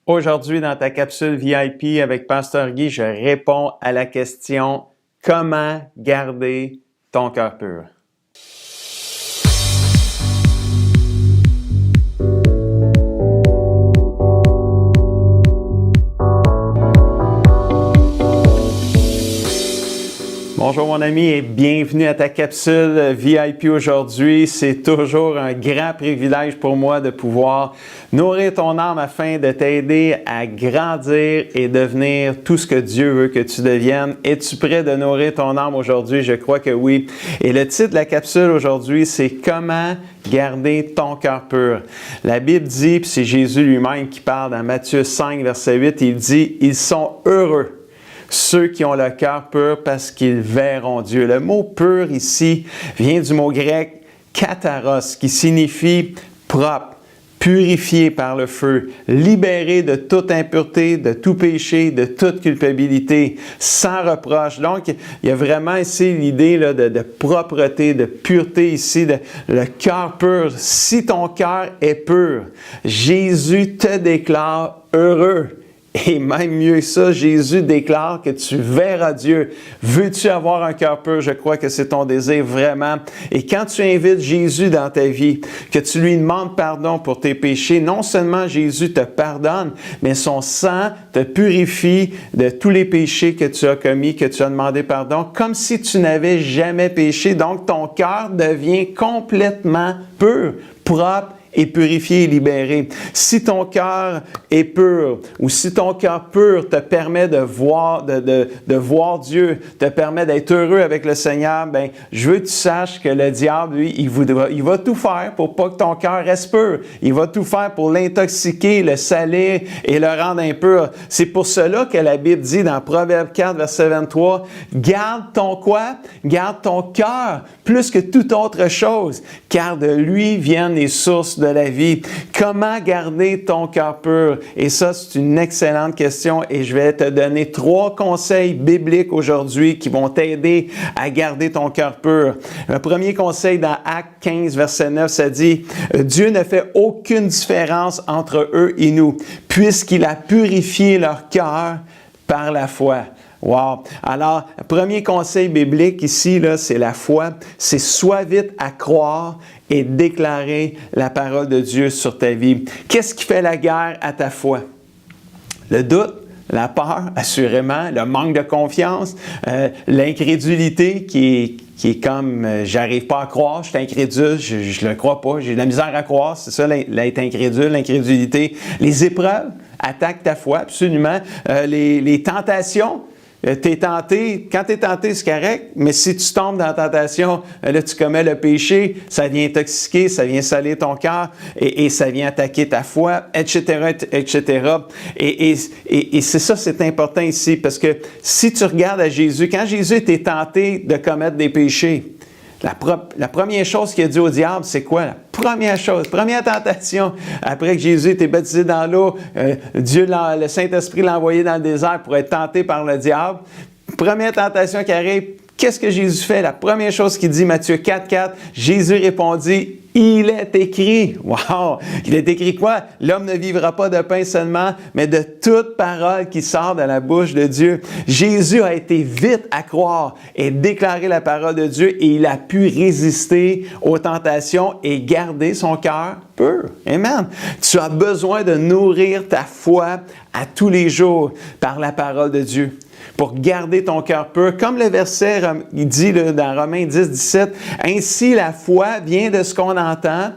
Aujourd'hui, dans ta capsule VIP avec Pasteur Guy, je réponds à la question « Comment garder ton cœur pur? » Bonjour mon ami et bienvenue à ta capsule VIP aujourd'hui. C'est toujours un grand privilège pour moi de pouvoir nourrir ton âme afin de t'aider à grandir et devenir tout ce que Dieu veut que tu deviennes. Es-tu prêt de nourrir ton âme aujourd'hui? Je crois que oui. Et le titre de la capsule aujourd'hui, c'est « Comment garder ton cœur pur ». La Bible dit, puis c'est Jésus lui-même qui parle dans Matthieu 5, verset 8, il dit « Ils sont heureux ». Ceux qui ont le cœur pur parce qu'ils verront Dieu. Le mot pur ici vient du mot grec katharos qui signifie propre, purifié par le feu, libéré de toute impureté, de tout péché, de toute culpabilité, sans reproche. Donc, il y a vraiment ici l'idée de propreté, de pureté ici, le cœur pur. Si ton cœur est pur, Jésus te déclare heureux. Et même mieux que ça, Jésus déclare que tu verras Dieu. Veux-tu avoir un cœur pur? Je crois que c'est ton désir vraiment. Et quand tu invites Jésus dans ta vie, que tu lui demandes pardon pour tes péchés, non seulement Jésus te pardonne, mais son sang te purifie de tous les péchés que tu as commis, que tu as demandé pardon, comme si tu n'avais jamais péché. Donc, ton cœur devient complètement pur, propre, et purifié et libéré. Si ton cœur est pur ou si ton cœur pur te permet de voir voir Dieu, te permet d'être heureux avec le Seigneur, ben je veux que tu saches que le diable, lui, il va tout faire pour pas que ton cœur reste pur. Il va tout faire pour l'intoxiquer, le salir et le rendre impur. C'est pour cela que la Bible dit dans Proverbe 4, verset 23, « Garde ton quoi? Garde ton cœur plus que toute autre chose, car de lui viennent les sources de la vie. » Comment garder ton cœur pur? Et ça, c'est une excellente question et je vais te donner 3 conseils bibliques aujourd'hui qui vont t'aider à garder ton cœur pur. Le premier conseil dans Actes 15, verset 9, ça dit « Dieu ne fait aucune différence entre eux et nous, puisqu'il a purifié leur cœur par la foi. » Wow! Alors, premier conseil biblique ici, là, c'est la foi. C'est sois vite à croire et déclarer la parole de Dieu sur ta vie. Qu'est-ce qui fait la guerre à ta foi? Le doute, la peur, assurément, le manque de confiance, l'incrédulité qui est comme j'arrive pas à croire, je suis incrédule, je le crois pas, j'ai de la misère à croire, c'est ça l'être incrédule, l'incrédulité. Les épreuves attaquent ta foi, absolument. Les tentations. T'es tenté, quand tu es tenté, c'est correct, mais si tu tombes dans la tentation, là, tu commets le péché, ça vient intoxiquer, ça vient salir ton cœur et ça vient attaquer ta foi, etc., etc. Et c'est ça, c'est important ici, parce que si tu regardes à Jésus, quand Jésus était tenté de commettre des péchés, la première chose qu'il a dit au diable, c'est quoi? La première chose, première tentation, après que Jésus était baptisé dans l'eau, Dieu, le Saint-Esprit l'a envoyé dans le désert pour être tenté par le diable. Première tentation qui arrive, qu'est-ce que Jésus fait? La première chose qu'il dit, Matthieu 4, 4, Jésus répondit, « Il est écrit. » Wow! Il est écrit quoi? L'homme ne vivra pas de pain seulement, mais de toute parole qui sort de la bouche de Dieu. Jésus a été vite à croire et déclarer la parole de Dieu et il a pu résister aux tentations et garder son cœur pur. Amen. Tu as besoin de nourrir ta foi à tous les jours par la parole de Dieu, pour garder ton cœur pur. Comme le verset il dit là, dans Romains 10, 17, « Ainsi la foi vient de ce qu'on entend. »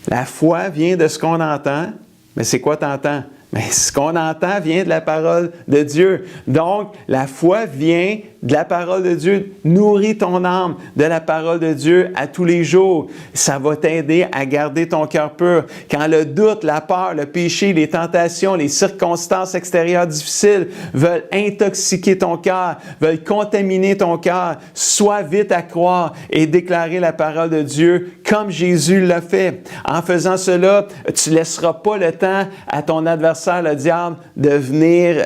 La foi vient de ce qu'on entend. Mais c'est quoi t'entends? Mais ce qu'on entend vient de la parole de Dieu. Donc, la foi vient de la parole de Dieu. Nourris ton âme de la parole de Dieu à tous les jours. Ça va t'aider à garder ton cœur pur. Quand le doute, la peur, le péché, les tentations, les circonstances extérieures difficiles veulent intoxiquer ton cœur, veulent contaminer ton cœur, sois vite à croire et déclarer la parole de Dieu comme Jésus l'a fait. En faisant cela, tu ne laisseras pas le temps à ton adversaire, le diable, de venir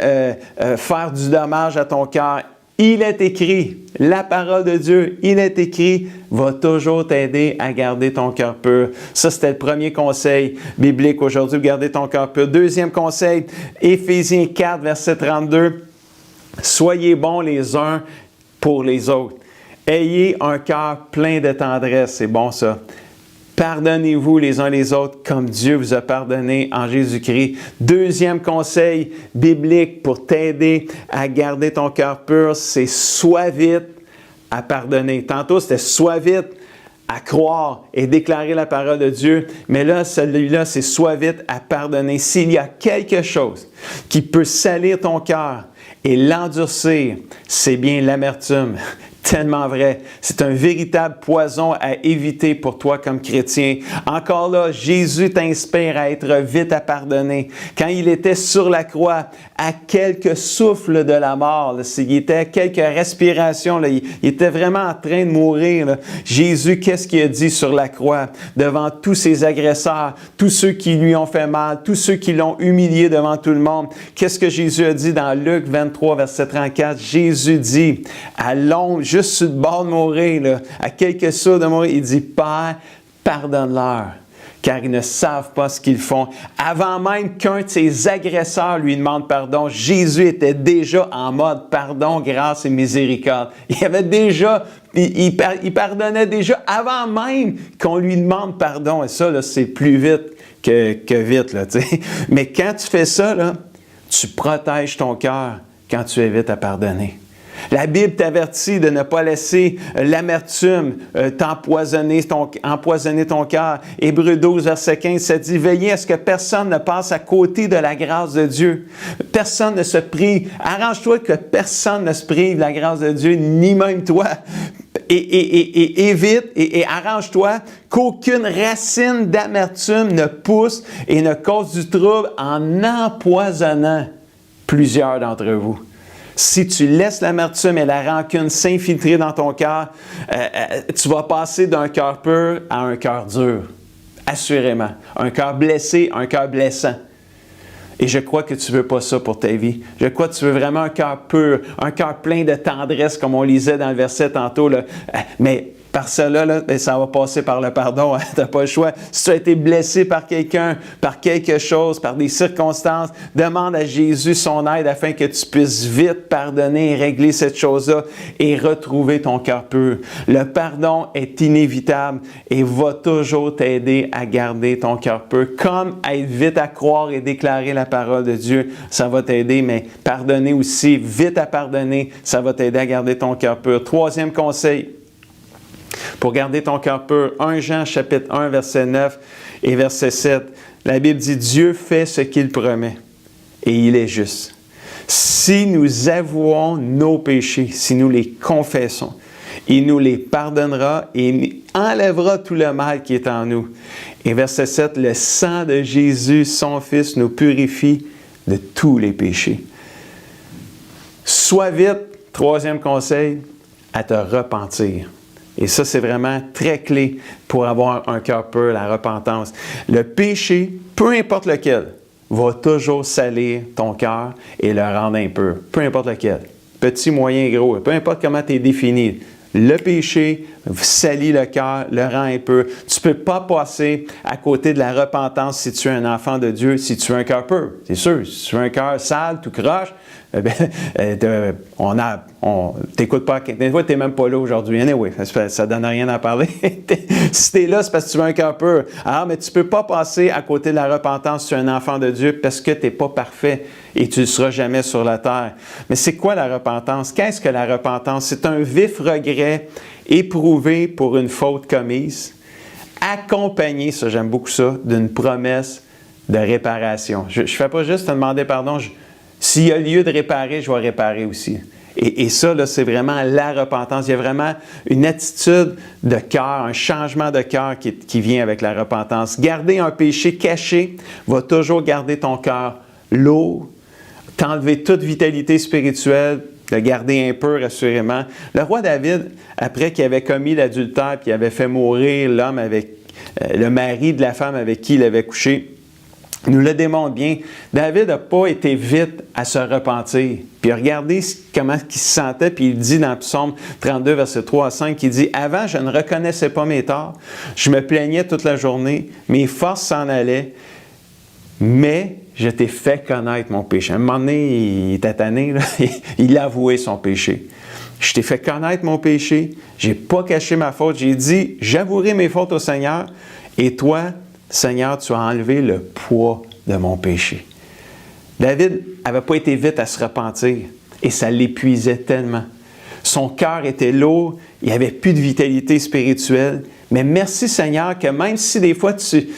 faire du dommage à ton cœur. Il est écrit, la parole de Dieu, il est écrit, va toujours t'aider à garder ton cœur pur. Ça, c'était le premier conseil biblique aujourd'hui, garder ton cœur pur. Deuxième conseil, Éphésiens 4, verset 32, soyez bons les uns pour les autres. Ayez un cœur plein de tendresse, c'est bon ça. Pardonnez-vous les uns les autres comme Dieu vous a pardonné en Jésus-Christ. Deuxième conseil biblique pour t'aider à garder ton cœur pur, c'est sois vite à pardonner. Tantôt, c'était sois vite à croire et déclarer la parole de Dieu. Mais là, celui-là, c'est sois vite à pardonner. S'il y a quelque chose qui peut salir ton cœur et l'endurcir, c'est bien l'amertume. Tellement vrai. C'est un véritable poison à éviter pour toi comme chrétien. Encore là, Jésus t'inspire à être vite à pardonner. Quand il était sur la croix, à quelques souffles de la mort, là, il était à quelques respirations, là, il était vraiment en train de mourir. Là. Jésus, qu'est-ce qu'il a dit sur la croix? Devant tous ses agresseurs, tous ceux qui lui ont fait mal, tous ceux qui l'ont humilié devant tout le monde. Qu'est-ce que Jésus a dit dans Luc 23, verset 34? Jésus dit, à l'ombre, juste sur le bord de mourir, là, à quelques sauts de mourir, il dit, Père, pardonne-leur, car ils ne savent pas ce qu'ils font. Avant même qu'un de ses agresseurs lui demande pardon, Jésus était déjà en mode pardon, grâce et miséricorde. Il avait déjà, il pardonnait déjà avant même qu'on lui demande pardon. Et ça, là, c'est plus vite que vite, là, tu sais. Mais quand tu fais ça, là, tu protèges ton cœur quand tu es vite à pardonner. La Bible t'avertit de ne pas laisser l'amertume empoisonner ton cœur. Hébreux 12, verset 15, ça dit « Veillez à ce que personne ne passe à côté de la grâce de Dieu. Personne ne se prive. Arrange-toi que personne ne se prive de la grâce de Dieu, ni même toi. Et évite et arrange-toi qu'aucune racine d'amertume ne pousse et ne cause du trouble en empoisonnant plusieurs d'entre vous. » Si tu laisses l'amertume et la rancune s'infiltrer dans ton cœur, tu vas passer d'un cœur pur à un cœur dur. Assurément. Un cœur blessé, un cœur blessant. Et je crois que tu ne veux pas ça pour ta vie. Je crois que tu veux vraiment un cœur pur, un cœur plein de tendresse, comme on lisait dans le verset tantôt. Là. Mais par cela, là, ça va passer par le pardon. Hein? Tu n'as pas le choix. Si tu as été blessé par quelqu'un, par quelque chose, par des circonstances, demande à Jésus son aide afin que tu puisses vite pardonner et régler cette chose-là et retrouver ton cœur pur. Le pardon est inévitable et va toujours t'aider à garder ton cœur pur. Comme être vite à croire et déclarer la parole de Dieu, ça va t'aider, mais pardonner aussi, vite à pardonner, ça va t'aider à garder ton cœur pur. Troisième conseil. Pour garder ton cœur pur, 1 Jean chapitre 1, verset 9 et verset 7, la Bible dit « Dieu fait ce qu'il promet et il est juste. Si nous avouons nos péchés, si nous les confessons, il nous les pardonnera et il enlèvera tout le mal qui est en nous. » Et verset 7, « Le sang de Jésus, son Fils, nous purifie de tous les péchés. » Sois vite, troisième conseil, à te repentir. Et ça, c'est vraiment très clé pour avoir un cœur pur, la repentance. Le péché, peu importe lequel, va toujours salir ton cœur et le rendre impur. Peu importe lequel. Petit, moyen, gros. Peu importe comment tu es défini. Le péché salit le cœur, le rend impur. Tu ne peux pas passer à côté de la repentance si tu es un enfant de Dieu, si tu as un cœur pur. C'est sûr, si tu as un cœur sale, tout croche, t'écoutes pas. Des fois, tu n'es même pas là aujourd'hui. Anyway, ça ne donne rien à parler. Si tu es là, c'est parce que tu veux un cœur pur. Alors, mais tu ne peux pas passer à côté de la repentance si tu es un enfant de Dieu parce que tu n'es pas parfait et tu ne seras jamais sur la terre. Mais c'est quoi la repentance? Qu'est-ce que la repentance? C'est un vif regret éprouvé pour une faute commise, accompagné, ça j'aime beaucoup ça, d'une promesse de réparation. Je ne fais pas juste te demander pardon. S'il y a lieu de réparer, je vais réparer aussi. Et ça, là, c'est vraiment la repentance. Il y a vraiment une attitude de cœur, un changement de cœur qui vient avec la repentance. Garder un péché caché va toujours garder ton cœur lourd, t'enlever toute vitalité spirituelle, le garder impur, assurément. Le roi David, après qu'il avait commis l'adultère et qu'il avait fait mourir l'homme avec le mari de la femme avec qui il avait couché, nous le démontre bien. David n'a pas été vite à se repentir. Puis regardez comment il se sentait, puis il dit dans Psaume 32, verset 3 à 5, il dit « Avant, je ne reconnaissais pas mes torts, je me plaignais toute la journée, mes forces s'en allaient, mais je t'ai fait connaître mon péché. » À un moment donné, il était tanné, là, il a avoué son péché. Je t'ai fait connaître mon péché, je n'ai pas caché ma faute, j'ai dit « J'avouerai mes fautes au Seigneur, et toi, Seigneur, tu as enlevé le poids de mon péché. » David n'avait pas été vite à se repentir et ça l'épuisait tellement. Son cœur était lourd, il n'y avait plus de vitalité spirituelle. Mais merci Seigneur que même si des fois tu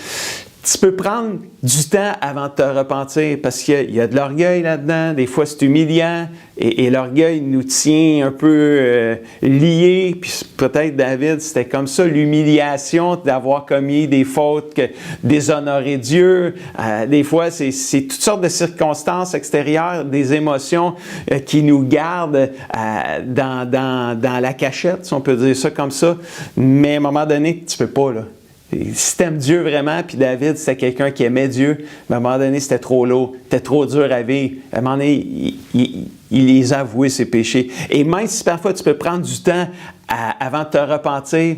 peux prendre du temps avant de te repentir parce qu'il y a de l'orgueil là-dedans, des fois c'est humiliant et l'orgueil nous tient un peu liés. Puis peut-être David, c'était comme ça, l'humiliation d'avoir commis des fautes, déshonorer Dieu. Des fois, c'est toutes sortes de circonstances extérieures, des émotions qui nous gardent dans la cachette, si on peut dire ça comme ça. Mais à un moment donné, tu ne peux pas, là. Si tu aimes Dieu vraiment, puis David, c'était quelqu'un qui aimait Dieu, mais à un moment donné, c'était trop lourd, c'était trop dur à vivre. À un moment donné, il les a avoués, ses péchés. Et même si parfois tu peux prendre du temps avant de te repentir,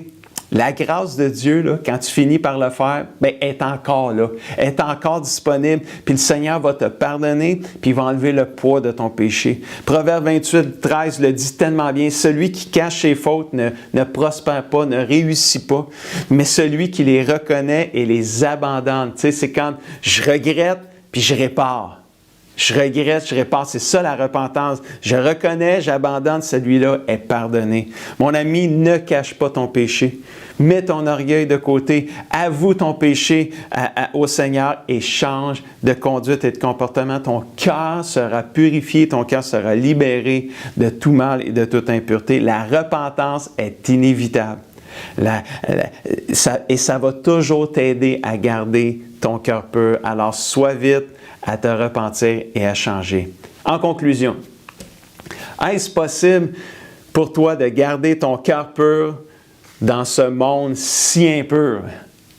la grâce de Dieu, là, quand tu finis par le faire, bien, est encore là, est encore disponible, puis le Seigneur va te pardonner, puis il va enlever le poids de ton péché. Proverbe 28, 13 le dit tellement bien, « Celui qui cache ses fautes ne prospère pas, ne réussit pas, mais celui qui les reconnaît et les abandonne. » Tu sais, c'est quand je regrette, puis je répare. Je regrette, je répare. C'est ça la repentance. Je reconnais, j'abandonne, celui-là est pardonné. Mon ami, ne cache pas ton péché. Mets ton orgueil de côté. Avoue ton péché au Seigneur et change de conduite et de comportement. Ton cœur sera purifié, ton cœur sera libéré de tout mal et de toute impureté. La repentance est inévitable. Et ça va toujours t'aider à garder ton cœur pur. Alors, sois vite à te repentir et à changer. En conclusion, est-ce possible pour toi de garder ton cœur pur dans ce monde si impur?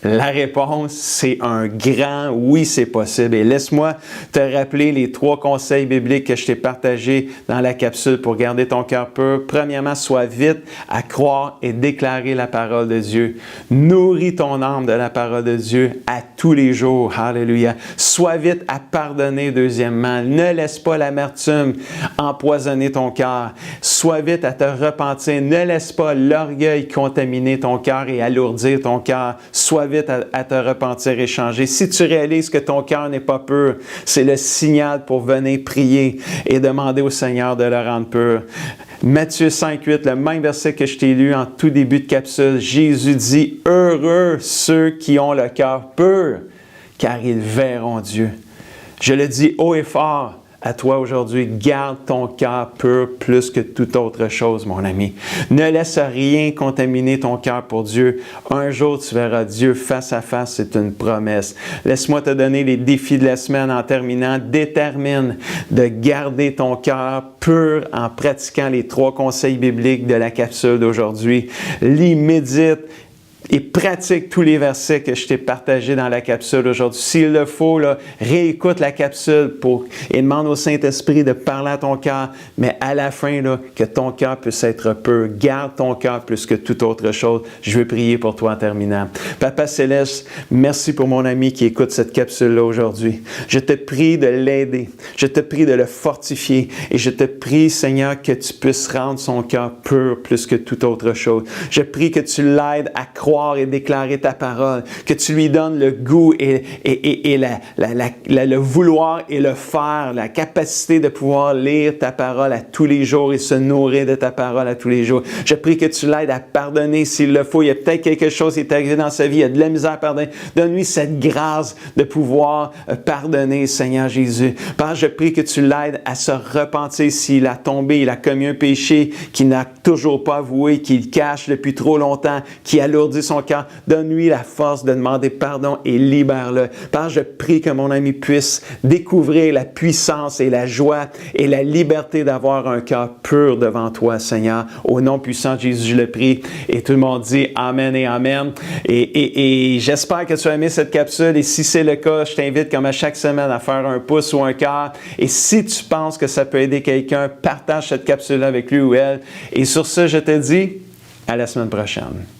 La réponse, c'est un grand oui, c'est possible. Et laisse-moi te rappeler les 3 conseils bibliques que je t'ai partagés dans la capsule pour garder ton cœur pur. Premièrement, sois vite à croire et déclarer la parole de Dieu. Nourris ton âme de la parole de Dieu à tous les jours. Alléluia. Sois vite à pardonner, deuxièmement. Ne laisse pas l'amertume empoisonner ton cœur. Sois vite à te repentir. Ne laisse pas l'orgueil contaminer ton cœur et alourdir ton cœur. Sois vite à te repentir et changer. Si tu réalises que ton cœur n'est pas pur, c'est le signal pour venir prier et demander au Seigneur de le rendre pur. Matthieu 5, 8, le même verset que je t'ai lu en tout début de capsule, Jésus dit « Heureux ceux qui ont le cœur pur, car ils verront Dieu. » Je le dis haut et fort à toi aujourd'hui, garde ton cœur pur plus que toute autre chose, mon ami. Ne laisse rien contaminer ton cœur pour Dieu. Un jour, tu verras Dieu face à face, c'est une promesse. Laisse-moi te donner les défis de la semaine en terminant. Détermine de garder ton cœur pur en pratiquant les 3 conseils bibliques de la capsule d'aujourd'hui. Lis, médite et pratique tous les versets que je t'ai partagés dans la capsule aujourd'hui. S'il le faut, là, réécoute la capsule et demande au Saint-Esprit de parler à ton cœur, mais à la fin, là, que ton cœur puisse être pur. Garde ton cœur plus que toute autre chose. Je veux prier pour toi en terminant. Papa Céleste, merci pour mon ami qui écoute cette capsule-là aujourd'hui. Je te prie de l'aider. Je te prie de le fortifier. Et je te prie, Seigneur, que tu puisses rendre son cœur pur plus que toute autre chose. Je prie que tu l'aides à croire et déclarer ta parole, que tu lui donnes le goût et le vouloir et le faire, la capacité de pouvoir lire ta parole à tous les jours et se nourrir de ta parole à tous les jours. Je prie que tu l'aides à pardonner s'il le faut. Il y a peut-être quelque chose qui est arrivé dans sa vie, il y a de la misère à pardonner. Donne-lui cette grâce de pouvoir pardonner, Seigneur Jésus. Père, je prie que tu l'aides à se repentir s'il a tombé, il a commis un péché qu'il n'a toujours pas avoué, qu'il cache depuis trop longtemps, qui alourdit son cœur. Donne-lui la force de demander pardon et libère-le. Père, je prie que mon ami puisse découvrir la puissance et la joie et la liberté d'avoir un cœur pur devant toi, Seigneur. Au nom puissant de Jésus, je le prie. Et tout le monde dit Amen et Amen. Et j'espère que tu as aimé cette capsule. Et si c'est le cas, je t'invite comme à chaque semaine à faire un pouce ou un cœur. Et si tu penses que ça peut aider quelqu'un, partage cette capsule avec lui ou elle. Et sur ce, je te dis à la semaine prochaine.